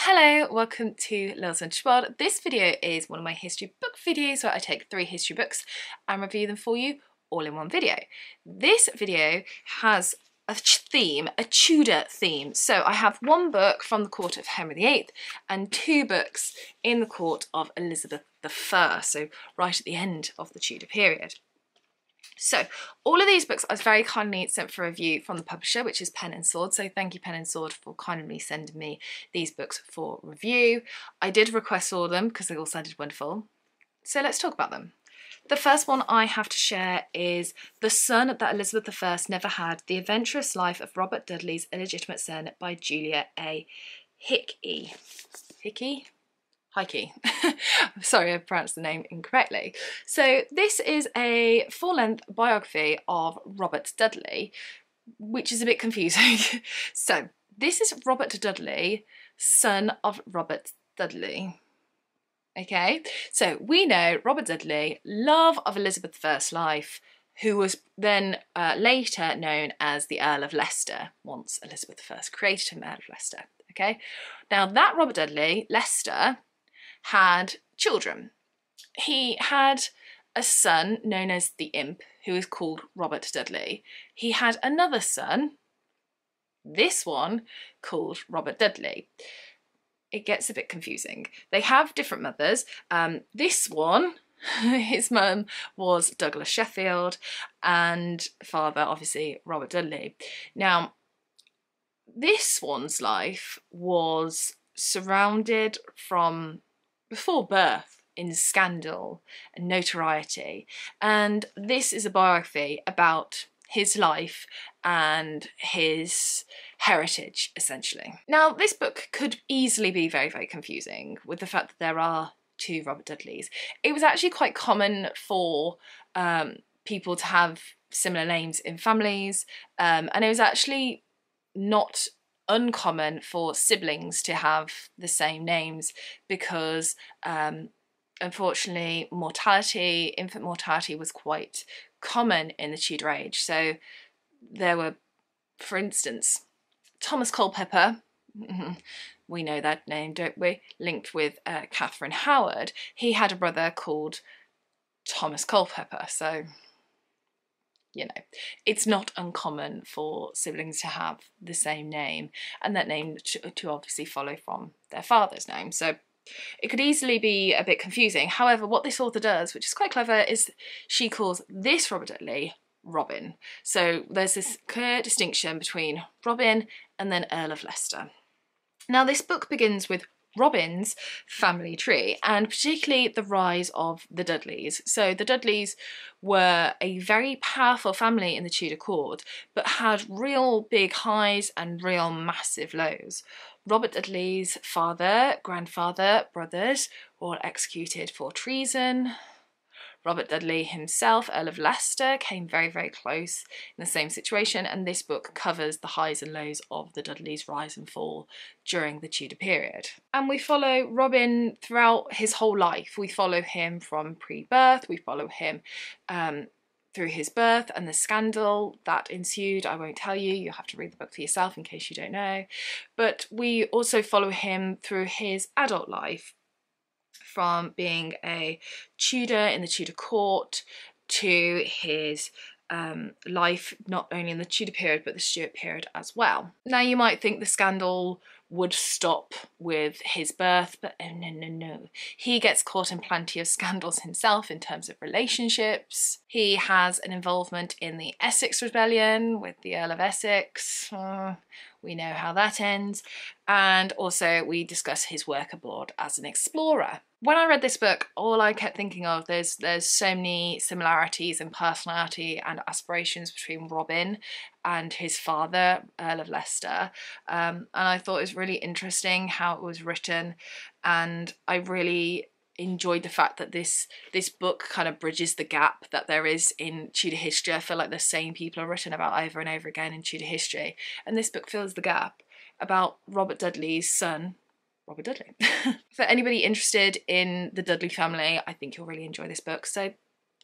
Hello, welcome to Little Vintage World. This video is one of my history book videos where I take 3 history books and review them for you all in one video. This video has a theme, a Tudor theme. So I have one book from the court of Henry VIII and 2 books in the court of Elizabeth I, so right at the end of the Tudor period. So all of these books I was very kindly sent for review from the publisher, which is Pen and Sword. So thank you, Pen and Sword, for kindly sending me these books for review. I did request all of them because they all sounded wonderful. So let's talk about them. The first one I have to share is The Son That Elizabeth I Never Had, The Adventurous Life of Robert Dudley's Illegitimate Son by Julia A. Hickey. Hickey. Sorry, I pronounced the name incorrectly. So this is a full-length biography of Robert Dudley, which is a bit confusing. So this is Robert Dudley, son of Robert Dudley. Okay, so we know Robert Dudley, love of Elizabeth I's life, who was then later known as the Earl of Leicester, once Elizabeth I created him Earl of Leicester. Okay, now that Robert Dudley, Leicester, had children. He had a son known as the Imp, who is called Robert Dudley. He had another son, this one, called Robert Dudley. It gets a bit confusing. They have different mothers. This one, his mum was Douglas Sheffield, and father, obviously, Robert Dudley. Now, this one's life was surrounded from before birth in scandal and notoriety, and this is a biography about his life and his heritage, essentially. Now, this book could easily be very, very confusing with the fact that there are 2 Robert Dudleys. It was actually quite common for people to have similar names in families, and it was actually not uncommon for siblings to have the same names because unfortunately infant mortality was quite common in the Tudor age. So there were, for instance, Thomas Culpeper, we know that name, don't we, linked with Catherine Howard. He had a brother called Thomas Culpeper, so you know, it's not uncommon for siblings to have the same name and that name to obviously follow from their father's name. So it could easily be a bit confusing. However, what this author does, which is quite clever, is she calls this Robert Dudley Robin. So there's this clear distinction between Robin and then Earl of Leicester. Now, this book begins with Robin's family tree, and particularly the rise of the Dudleys. So the Dudleys were a very powerful family in the Tudor court, but had real big highs and real massive lows. Robert Dudley's father, grandfather, brothers were all executed for treason. Robert Dudley himself, Earl of Leicester, came very, very close in the same situation, and this book covers the highs and lows of the Dudleys' rise and fall during the Tudor period. And we follow Robin throughout his whole life. We follow him from pre-birth, we follow him through his birth and the scandal that ensued. I won't tell you, you'll have to read the book for yourself in case you don't know. But we also follow him through his adult life, from being a Tudor in the Tudor court to his life not only in the Tudor period but the Stuart period as well. Now, you might think the scandal would stop with his birth, but oh, no. He gets caught in plenty of scandals himself in terms of relationships. He has an involvement in the Essex Rebellion with the Earl of Essex. We know how that ends. And also we discuss his work abroad as an explorer. When I read this book, all I kept thinking of, there's so many similarities in personality and aspirations between Robin and his father, Earl of Leicester. And I thought it was really interesting how it was written, and I really enjoyed the fact that this book kind of bridges the gap that there is in Tudor history. I feel like the same people are written about over and over again in Tudor history, and this book fills the gap about Robert Dudley's son, Robert Dudley. For anybody interested in the Dudley family, I think you'll really enjoy this book, so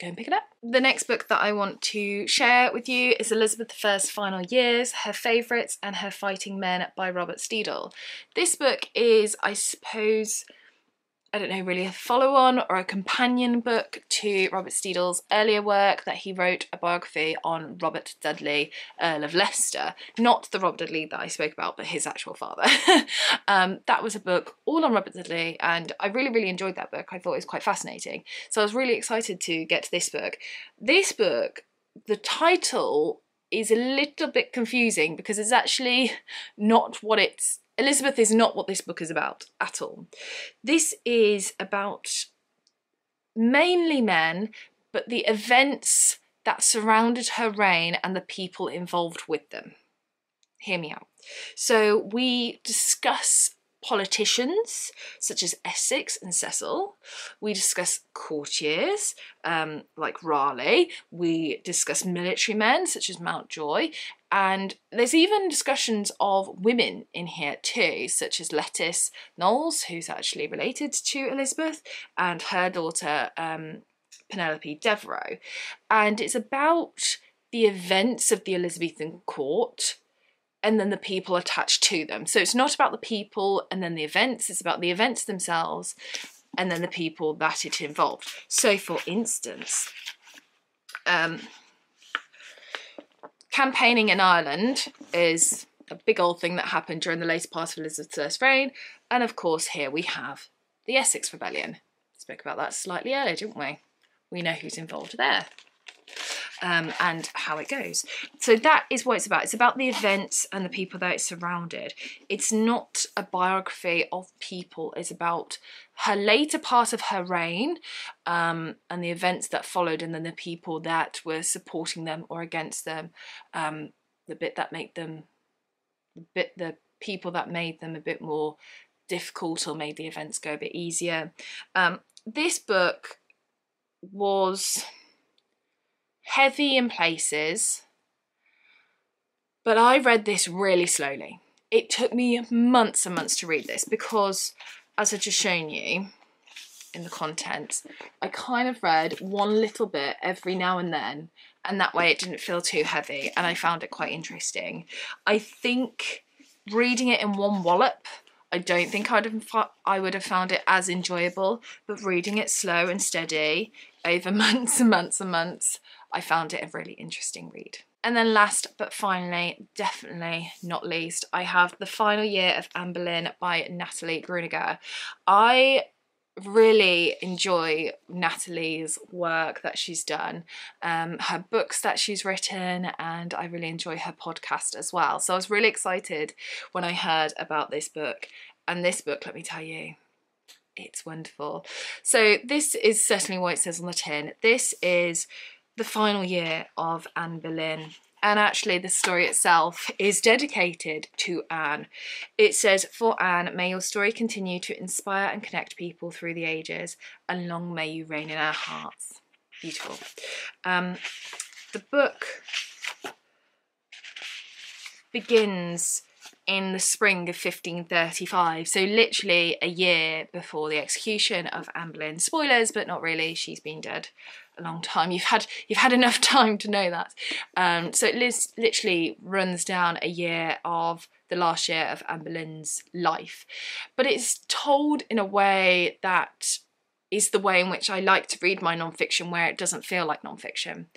go and pick it up. The next book that I want to share with you is Elizabeth I's Final Years, Her Favourites and Her Fighting Men by Robert Steedle. This book is, I suppose, I don't know, really a follow-on or a companion book to Robert Steedle's earlier work that he wrote a biography on Robert Dudley, Earl of Leicester. Not the Robert Dudley that I spoke about, but his actual father. That was a book all on Robert Dudley, and I really, really enjoyed that book. I thought it was quite fascinating. So I was really excited to get to this book. This book, the title is a little bit confusing because it's actually not what it's... Elizabeth is not what this book is about at all. This is about mainly men, but the events that surrounded her reign and the people involved with them. Hear me out. So we discuss politicians such as Essex and Cecil. We discuss courtiers like Raleigh. We discuss military men such as Mountjoy. And there's even discussions of women in here too, such as Lettice Knowles, who's actually related to Elizabeth, and her daughter Penelope Devereux. And it's about the events of the Elizabethan court and then the people attached to them. So it's not about the people and then the events, it's about the events themselves and then the people that it involved. So for instance, campaigning in Ireland is a big old thing that happened during the later part of Elizabeth I's reign. And of course, here we have the Essex Rebellion. Spoke about that slightly earlier, didn't we? We know who's involved there and how it goes. So that is what it's about. It's about the events and the people that it's surrounded. It's not a biography of people. It's about her later part of her reign and the events that followed and then the people that were supporting them or against them. The people that made them a bit more difficult or made the events go a bit easier. This book was heavy in places, but I read this really slowly. It took me months and months to read this because, as I've just shown you in the contents, I kind of read one little bit every now and then, and that way it didn't feel too heavy, and I found it quite interesting. I think reading it in one wallop, I don't think I would have found it as enjoyable, but reading it slow and steady over months and months and months, I found it a really interesting read. And then last but finally, definitely not least, I have The Final Year of Anne Boleyn by Natalie Grueninger. I really enjoy Natalie's work that she's done, her books that she's written, and I really enjoy her podcast as well. So I was really excited when I heard about this book, and this book, let me tell you, it's wonderful. So this is certainly what it says on the tin. This is The Final Year of Anne Boleyn. And actually the story itself is dedicated to Anne. It says, "For Anne, may your story continue to inspire and connect people through the ages, and long may you reign in our hearts." Beautiful. The book begins in the spring of 1535, so literally a year before the execution of Anne Boleyn. Spoilers, but not really, she's been dead a long time. You've had enough time to know that. So it literally runs down a year of the last year of Anne Boleyn's life, but it's told in a way that is the way in which I like to read my non-fiction, where it doesn't feel like non-fiction.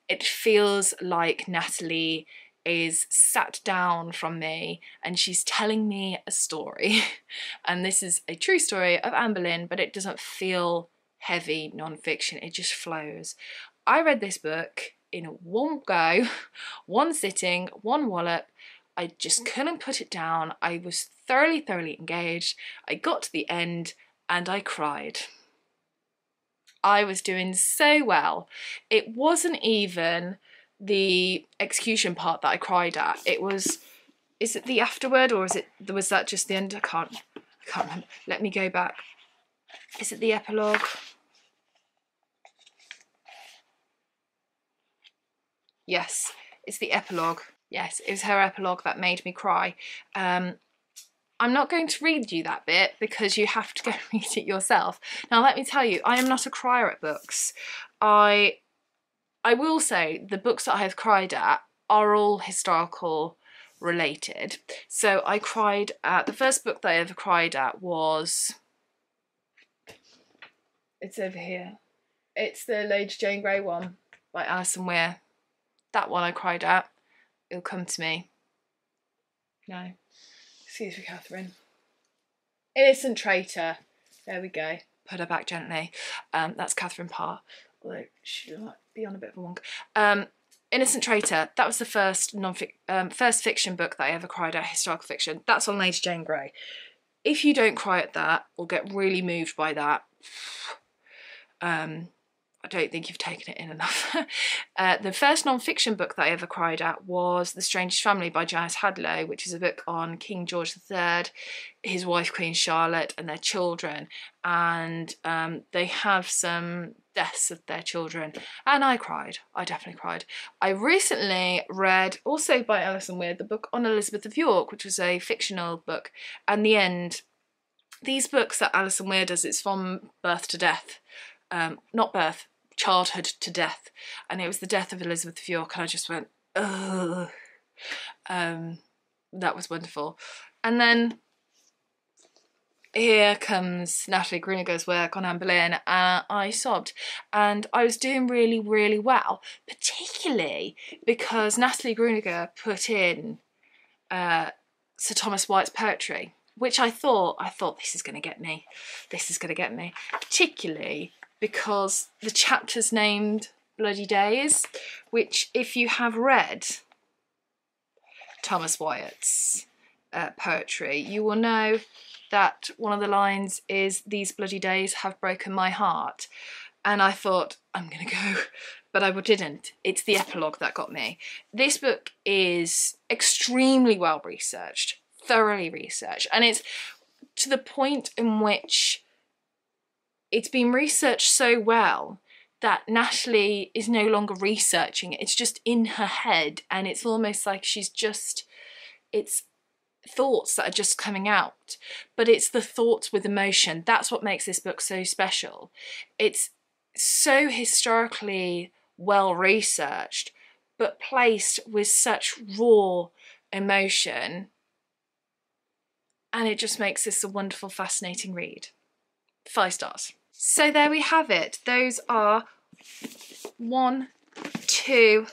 It feels like Natalie is sat down from me and she's telling me a story. And this is a true story of Anne Boleyn, but it doesn't feel heavy non-fiction, it just flows. I read this book in one go, one sitting, one wallop. I just couldn't put it down. I was thoroughly engaged. I got to the end and I cried. I was doing so well. It wasn't even the execution part that I cried at. It was, is it the afterword, or was that just the end? I can't remember. Let me go back. Is it the epilogue? Yes, it's the epilogue. Yes, it was her epilogue that made me cry. I'm not going to read you that bit because you have to go read it yourself. Now, let me tell you, I am not a crier at books. I will say the books that I have cried at are all historical related. So I cried at, the first book that I ever cried at was, it's over here. It's the Lady Jane Grey one by Alison Weir. That one I cried at. It'll come to me. No. Excuse me, Catherine. Innocent Traitor. There we go. Put her back gently. That's Catherine Parr. Although she might be on a bit of a wonk. Innocent Traitor. That was the first first fiction book that I ever cried at, historical fiction. That's on Lady Jane Grey. If you don't cry at that or get really moved by that, I don't think you've taken it in enough. The first non-fiction book that I ever cried at was The Strangest Family by Janice Hadlow, which is a book on King George III, his wife Queen Charlotte and their children, and they have some deaths of their children, and I cried. I definitely cried. I recently read, also by Alison Weir, the book on Elizabeth of York, which was a fictional book, and the end, these books that Alison Weir does, it's from birth to death. Not birth, childhood to death, and it was the death of Elizabeth of York, and I just went, ugh. That was wonderful. And then here comes Natalie Grueninger's work on Anne Boleyn, and I sobbed, and I was doing really, really well, particularly because Natalie Grueninger put in Sir Thomas Wyatt's poetry, which I thought this is going to get me. This is going to get me, particularly because the chapter's named Bloody Days, which if you have read Thomas Wyatt's poetry, you will know that one of the lines is, "These bloody days have broken my heart." And I thought, I'm going to go, but I didn't. It's the epilogue that got me. This book is extremely well researched, thoroughly researched, and it's to the point in which it's been researched so well that Natalie is no longer researching it. It's just in her head, and it's almost like it's thoughts that are just coming out. But it's the thoughts with emotion. That's what makes this book so special. It's so historically well researched, but placed with such raw emotion. And it just makes this a wonderful, fascinating read. 5 stars. So there we have it. Those are 1, 2,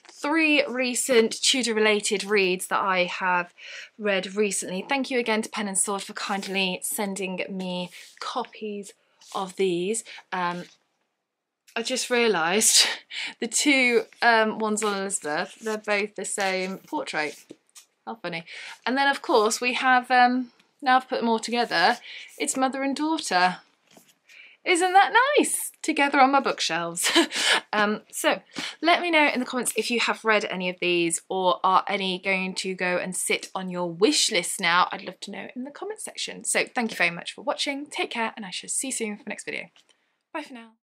3 recent Tudor related reads that I have read recently. Thank you again to Pen and Sword for kindly sending me copies of these. I just realised the 2 ones on Elizabeth, they're both the same portrait. How funny. And then of course we have, now I've put them all together, it's mother and daughter. Isn't that nice? Together on my bookshelves. So let me know in the comments if you have read any of these, or are any going to go and sit on your wish list now. I'd love to know in the comment section. So thank you very much for watching. Take care, and I shall see you soon for the next video. Bye for now.